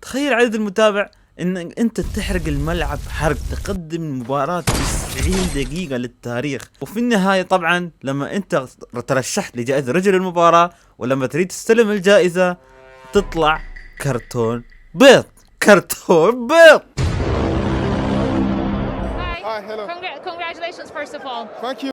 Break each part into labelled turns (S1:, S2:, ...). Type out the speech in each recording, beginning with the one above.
S1: تخيل عدد المتابع ان انت تحرق الملعب حرق، تقدم مباراة 90 دقيقة للتاريخ، وفي النهاية طبعا لما انت ترشحت لجائزة رجل المباراة ولما تريد تستلم الجائزة تطلع كرتون بيض. كرتون بيض.
S2: Hi, hello. Congratulations first of all. Thank you.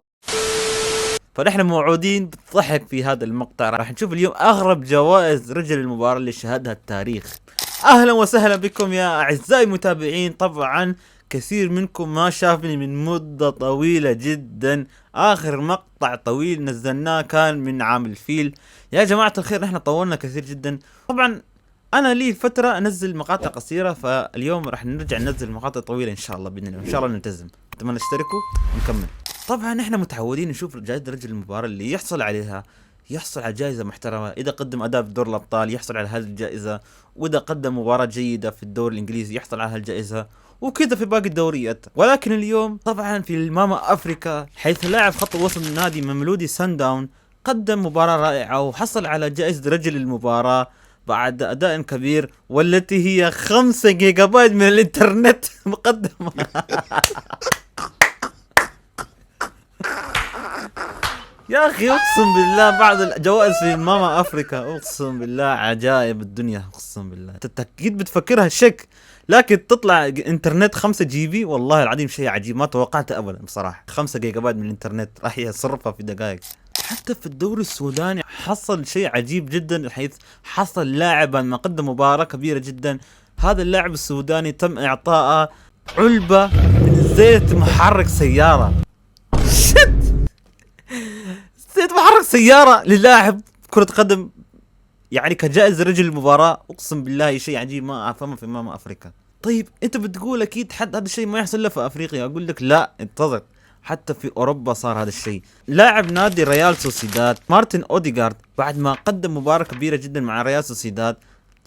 S1: فنحن موعودين بالضحك في هذا المقطع. راح نشوف اليوم اغرب جوائز رجل المباراة اللي شهدها التاريخ. اهلا وسهلا بكم يا اعزائي المتابعين. طبعا كثير منكم ما شافني من مدة طويلة جدا. اخر مقطع طويل نزلناه كان من عام الفيل. يا جماعة الخير نحن طولنا كثير جدا. طبعا انا لي فترة انزل مقاطع قصيرة، فاليوم راح نرجع ننزل مقاطع طويلة ان شاء الله باذن الله. ان شاء الله نلتزم. اتمنى اشتركوا ونكمل. طبعا احنا متعودين نشوف جائزة رجل المباراة اللي يحصل عليها يحصل على جائزة محترمة. إذا قدم أداء في دور الأبطال يحصل على هذه الجائزة، وإذا قدم مباراة جيدة في الدوري الإنجليزي يحصل على هالجائزة، وكذا في باقي الدوريات. ولكن اليوم طبعا في الماما أفريكا، حيث لاعب خط الوسط من نادي مملودي سان داون قدم مباراة رائعة وحصل على جائزة رجل المباراة بعد أداء كبير، والتي هي 5 جيجا بايت من الإنترنت مقدمة. يا اخي اقسم بالله بعض الجوائز في ماما افريكا اقسم بالله عجائب الدنيا. اقسم بالله انت اكيد بتفكرها شك، لكن تطلع انترنت 5 جي بي. والله العظيم شيء عجيب ما توقعته ابدا بصراحه. 5 جيجا بايت من الانترنت راح يصرفها في دقائق. حتى في الدوري السوداني حصل شيء عجيب جدا، حيث حصل لاعبا ما قدم مباراه كبيره جدا. هذا اللاعب السوداني تم اعطائه علبه من زيت محرك سياره. زيت محرك سيارة للاعب كرة قدم، يعني كجائزة رجل المباراة. اقسم بالله شيء عجيب ما افهمه في ماما افريكا. طيب انت بتقول اكيد حد هذا الشيء ما يحصل له في افريقيا. اقول لك لا، انتظر، حتى في اوروبا صار هذا الشيء. لاعب نادي ريال سوسيداد مارتن اوديغارد بعد ما قدم مباراة كبيرة جدا مع ريال سوسيداد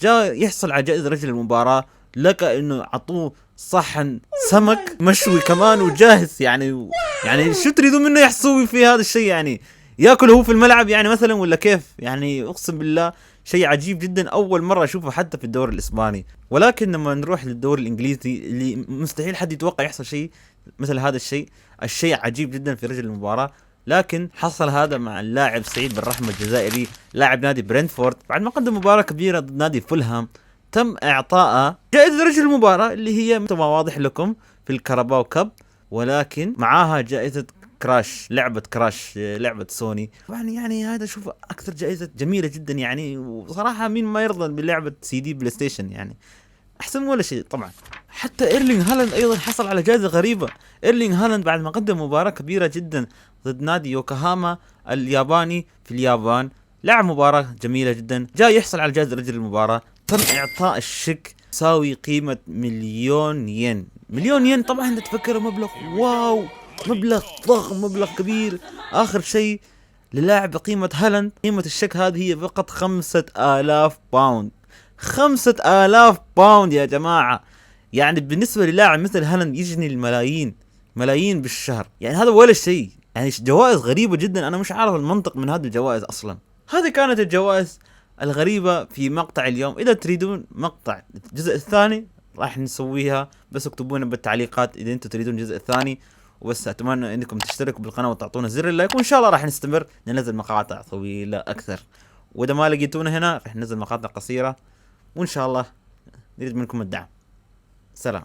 S1: جاء يحصل على جائزة رجل المباراة، لقى انه عطوه صحن سمك مشوي كمان وجاهز. يعني شو تريدون منه يحصوي في هذا الشيء؟ يعني ياكل هو في الملعب يعني مثلا ولا كيف؟ يعني اقسم بالله شيء عجيب جدا، اول مره اشوفه حتى في الدوري الاسباني. ولكن لما نروح للدوري الانجليزي اللي مستحيل حد يتوقع يحصل شيء مثل هذا الشيء عجيب جدا في رجل المباراه. لكن حصل هذا مع اللاعب سعيد بن رحمة الجزائري لاعب نادي برينتفورد. بعد ما قدم مباراه كبيره ضد نادي فولهام تم اعطائه جائزه رجل المباراه اللي هي مثل ما واضح لكم في الكاراباو كاب، ولكن معاها جائزه كراش، لعبة كراش، لعبة سوني. يعني هذا شوف أكثر جائزة جميلة جدا يعني. وصراحة مين ما يرضى بلعبة سي دي بلاي ستيشن، يعني أحسن ولا شيء طبعا. حتى إيرلينغ هالاند أيضا حصل على جائزة غريبة. إيرلينغ هالاند بعد ما قدم مباراة كبيرة جدا ضد نادي يوكوهاما الياباني في اليابان، لعب مباراة جميلة جدا، جاء يحصل على جائزة رجل المباراة. تم إعطاء الشيك تساوي قيمة 1,000,000 ين. 1,000,000 ين طبعا انت تفكر مبلغ واو، مبلغ ضخم، مبلغ كبير. اخر شيء للاعب بقيمة هالاند قيمة الشيك هذه هي فقط 5,000 باوند. 5,000 باوند يا جماعة. يعني بالنسبة للاعب مثل هالاند يجني الملايين، ملايين بالشهر. يعني هذا ولا شيء. يعني جوائز غريبة جدا، انا مش عارف المنطق من هذه الجوائز اصلا. هذه كانت الجوائز الغريبة في مقطع اليوم. اذا تريدون مقطع الجزء الثاني راح نسويها، بس اكتبونا بالتعليقات اذا انتم تريدون الجزء الثاني. وبس اتمنى انكم تشتركوا بالقناه وتعطونا زر اللايك، وان شاء الله راح نستمر ننزل مقاطع طويله اكثر. واذا ما لقيتونا هنا راح ننزل مقاطع قصيره، وان شاء الله نريد منكم الدعم. سلام.